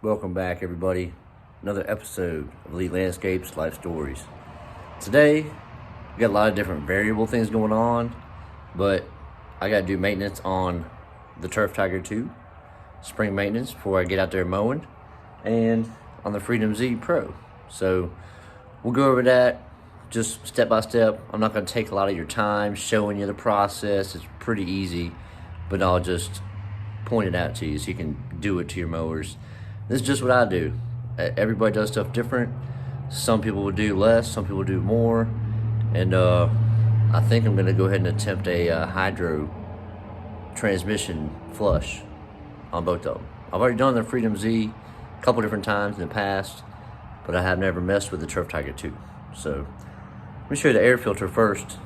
Welcome back, everybody. Another episode of Elite Landscapes Life Stories. Today, we got a lot of different variable things going on, but I got to do maintenance on the Turf Tiger 2, spring maintenance before I get out there mowing, and on the Freedom Z Pro. So we'll go over that just step by step. I'm not going to take a lot of your time showing you the process. It's pretty easy, but I'll just point it out to you so you can do it to your mowers. This is just what I do. Everybody does stuff different. Some people will do less, some people do more. And I think I'm gonna go ahead and attempt a hydro transmission flush on both of them. I've already done the Freedom Z a couple different times in the past, but I have never messed with the Turf Tiger 2. So let me show you the air filter first.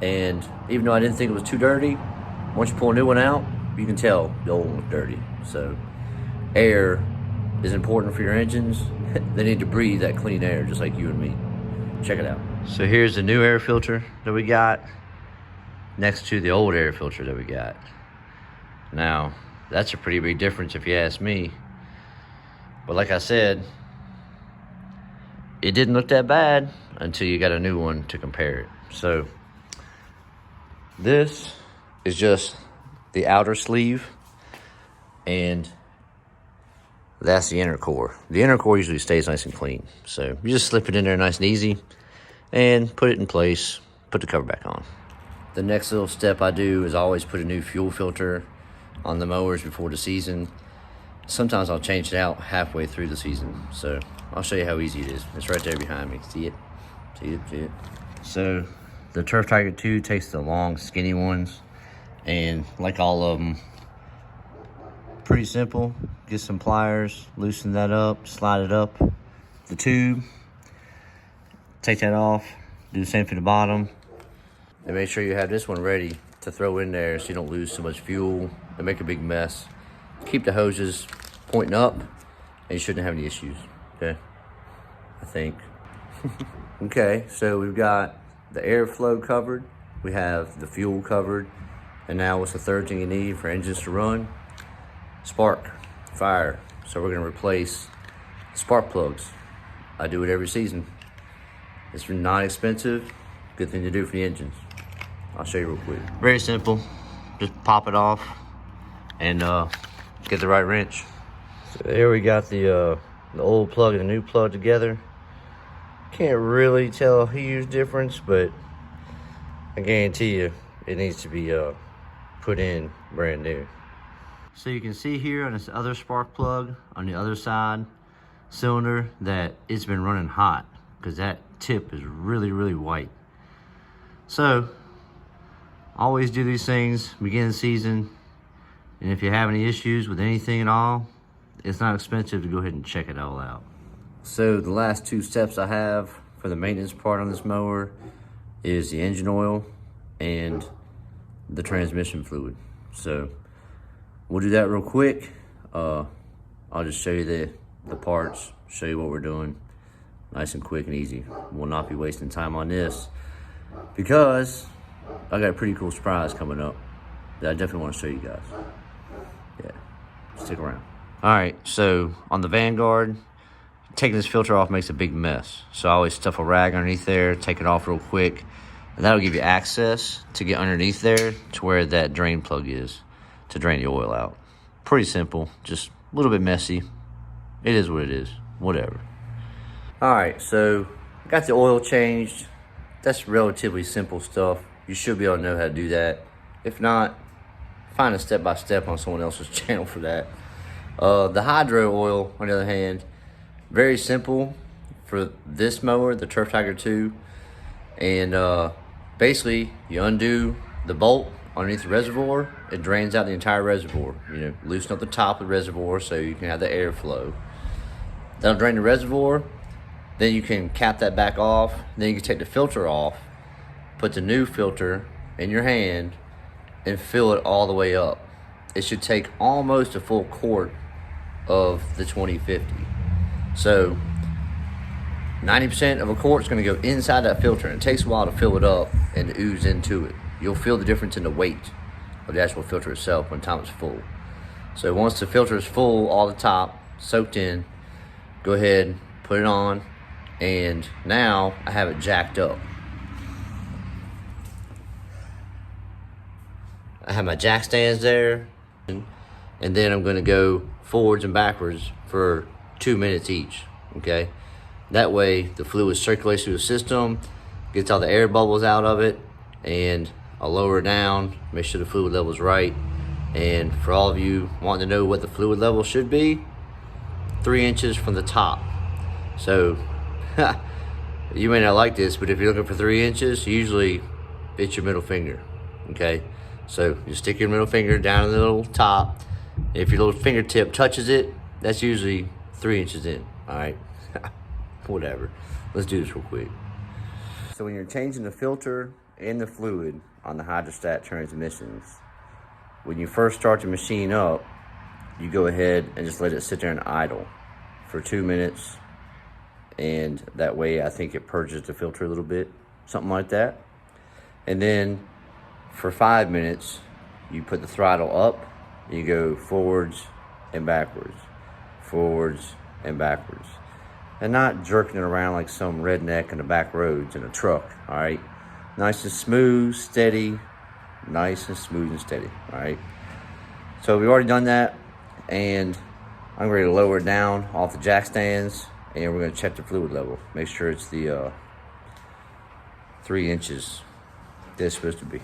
And even though I didn't think it was too dirty, once you pull a new one out, you can tell the old one was dirty. So air is important for your engines. They need to breathe that clean air just like you and me. Check it out. So here's the new air filter that we got next to the old air filter that we got. Now, that's a pretty big difference if you ask me. But like I said, it didn't look that bad until you got a new one to compare it. So this is just the outer sleeve, and that's the inner core. The inner core usually stays nice and clean. So you just slip it in there nice and easy and put it in place, put the cover back on. The next little step I do is I always put a new fuel filter on the mowers before the season. Sometimes I'll change it out halfway through the season. So I'll show you how easy it is. It's right there behind me. See it? See it? See it? So the Turf Tiger 2 takes the long, skinny ones, and like all of them, pretty simple. Get some pliers, loosen that up, slide it up the tube, take that off, do the same for the bottom, and make sure you have this one ready to throw in there so you don't lose so much fuel and make a big mess. Keep the hoses pointing up and you shouldn't have any issues, okay? I think. Okay, so we've got the airflow covered, we have the fuel covered, and now what's the third thing you need for engines to run? Spark, fire. So we're gonna replace spark plugs. I do it every season. It's not expensive, good thing to do for the engines. I'll show you real quick. Very simple, just pop it off and get the right wrench. So here we got the old plug and the new plug together. Can't really tell a huge difference, but I guarantee you it needs to be put in brand new. So you can see here on this other spark plug on the other side cylinder that it's been running hot because that tip is really, really white. So always do these things beginning of the season, and if you have any issues with anything at all, it's not expensive to go ahead and check it all out. So the last two steps I have for the maintenance part on this mower is the engine oil and the transmission fluid. So we'll do that real quick. I'll just show you the parts, show you what we're doing. Nice and quick and easy. We'll not be wasting time on this because I got a pretty cool surprise coming up that I definitely want to show you guys. Yeah, stick around. All right, so on the Vanguard, taking this filter off makes a big mess. So I always stuff a rag underneath there, take it off real quick, and that'll give you access to get underneath there to where that drain plug is to drain the oil out. Pretty simple, just a little bit messy. It is what it is, whatever. All right, so got the oil changed. That's relatively simple stuff. You should be able to know how to do that. If not, find a step-by-step on someone else's channel for that. The hydro oil, on the other hand, very simple for this mower, the Turf Tiger 2. And basically, you undo the bolt underneath the reservoir, it drains out the entire reservoir. You know, loosen up the top of the reservoir so you can have the airflow. That'll drain the reservoir. Then you can cap that back off. Then you can take the filter off, put the new filter in your hand, and fill it all the way up. It should take almost a full quart of the 2050. So 90% of a quart is going to go inside that filter, and it takes a while to fill it up and ooze into it. You'll feel the difference in the weight of the actual filter itself when time is full. So once the filter is full all the top, soaked in. Go ahead, put it on, and now I have it jacked up. I have my jack stands there, and then I'm gonna go forwards and backwards for 2 minutes each, okay? That way the fluid circulates through the system, gets all the air bubbles out of it, and I'll lower it down, make sure the fluid level is right. And for all of you wanting to know what the fluid level should be, 3 inches from the top. So, you may not like this, but if you're looking for 3 inches, usually it's your middle finger, okay? So you stick your middle finger down in the little top. If your little fingertip touches it, that's usually 3 inches in, all right? Whatever. Let's do this real quick. So when you're changing the filter and the fluid on the hydrostat transmissions, when you first start the machine up, you go ahead and just let it sit there and idle for 2 minutes. And that way, I think it purges the filter a little bit, something like that. And then for 5 minutes, you put the throttle up, you go forwards and backwards, forwards and backwards. And not jerking it around like some redneck in the back roads in a truck, all right? Nice and smooth, steady, nice and smooth and steady, all right? So we've already done that, and I'm ready to lower it down off the jack stands, and we're gonna check the fluid level. Make sure it's the 3 inches that it's supposed to be.